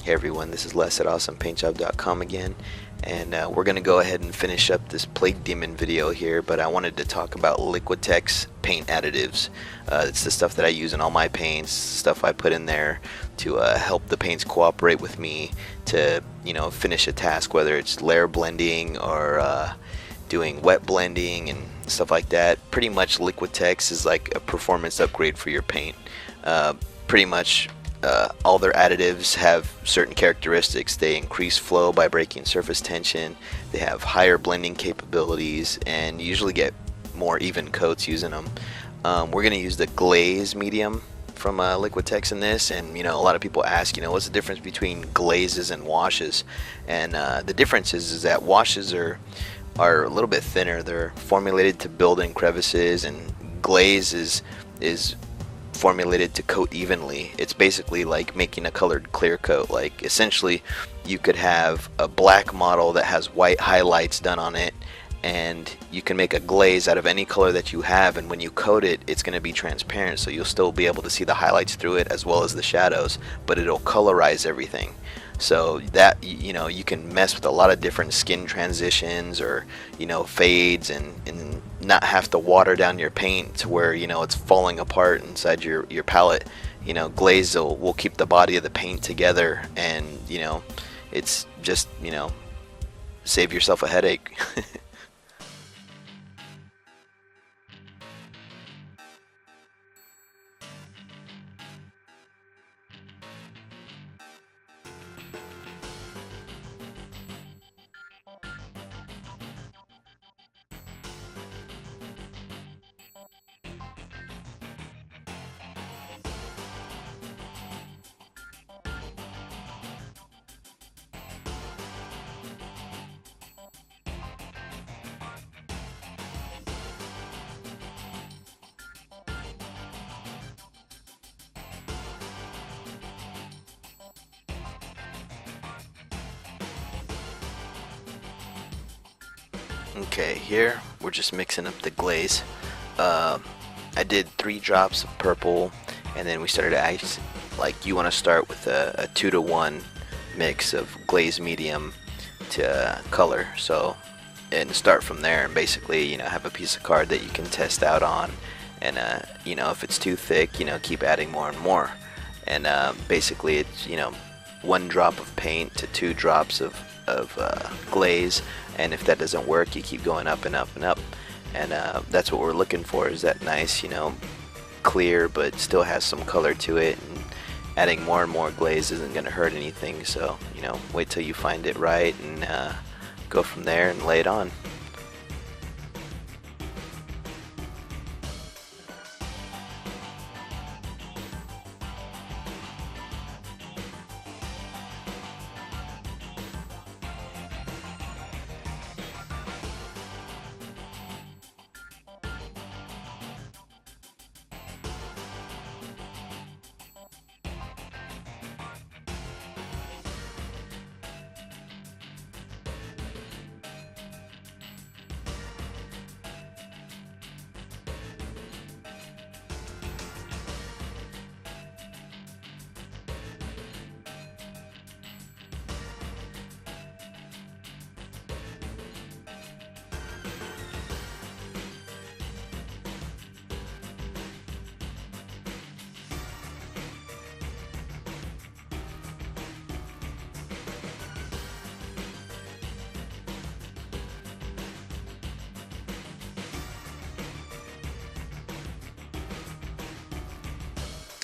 Hey everyone, this is Les at awesomepaintjob.com again, and we're going to go ahead and finish up this Plague Demon video here, but I wanted to talk about Liquitex paint additives. It's the stuff that I use in all my paints, stuff I put in there to help the paints cooperate with me to, finish a task, whether it's layer blending or doing wet blending and stuff like that. Pretty much Liquitex is like a performance upgrade for your paint. Pretty much all their additives have certain characteristics. They increase flow by breaking surface tension, they have higher blending capabilities, and you usually get more even coats using them. We're going to use the Glaze medium from Liquitex in this, and a lot of people ask, what's the difference between glazes and washes? And the difference is that washes are a little bit thinner. They're formulated to build in crevices, and glaze is formulated to coat evenly. It's basically like making a colored clear coat. Like essentially you could have a black model that has white highlights done on it, and you can make a glaze out of any color that you have, and when you coat it, it's going to be transparent, so you'll still be able to see the highlights through it as well as the shadows, but it'll colorize everything. So that you can mess with a lot of different skin transitions or fades, and not have to water down your paint to where it's falling apart inside your palette. Glaze will keep the body of the paint together, and it's just save yourself a headache. Okay, here we're just mixing up the glaze. I did 3 drops of purple, and then we started ice. Like, you want to start with a 2-to-1 mix of glaze medium to color. So, and start from there, and basically have a piece of card that you can test out on, and if it's too thick, keep adding more and more. And basically it's 1 drop of paint to 2 drops of glaze, and if that doesn't work, you keep going up and up and up, and that's what we're looking for, is that nice clear but still has some color to it. And adding more and more glaze isn't going to hurt anything, so wait till you find it right, and go from there and lay it on.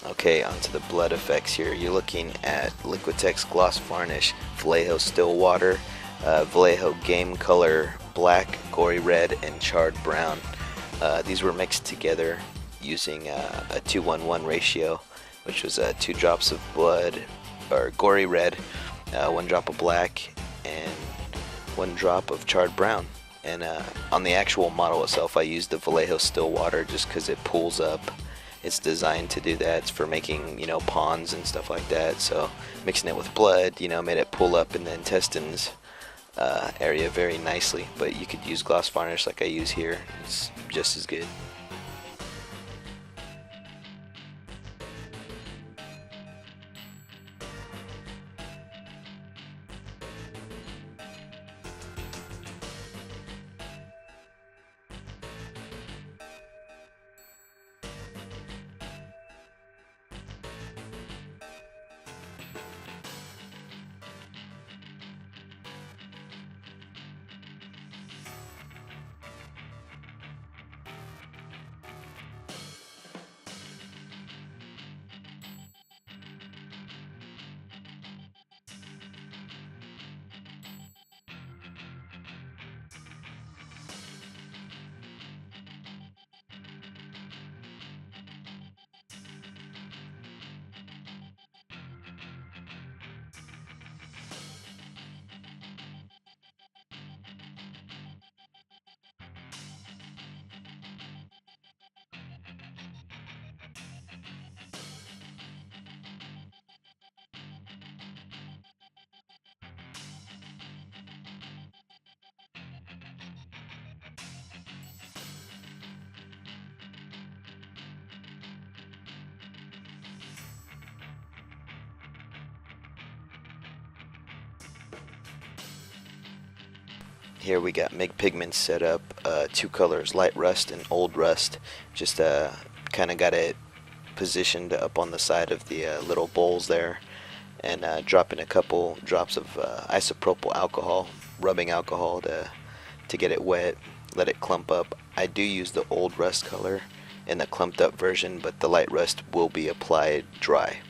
Okay, onto the blood effects here. You're looking at Liquitex Gloss Varnish, Vallejo Still Water, Vallejo Game Color Black, Gory Red, and Charred Brown. These were mixed together using a 2-1-1 ratio, which was 2 drops of blood, or Gory Red, 1 drop of black, and 1 drop of Charred Brown. And on the actual model itself, I used the Vallejo Still Water just because it pulls up. It's designed to do that. It's for making, ponds and stuff like that. So mixing it with blood, made it pull up in the intestines area very nicely. But you could use gloss varnish like I use here. It's just as good. Here we got MIG pigments set up, two colors, Light Rust and Old Rust. Just kind of got it positioned up on the side of the little bowls there, and dropping a couple drops of isopropyl alcohol, rubbing alcohol to get it wet, let it clump up. I do use the Old Rust color in the clumped up version, but the Light Rust will be applied dry.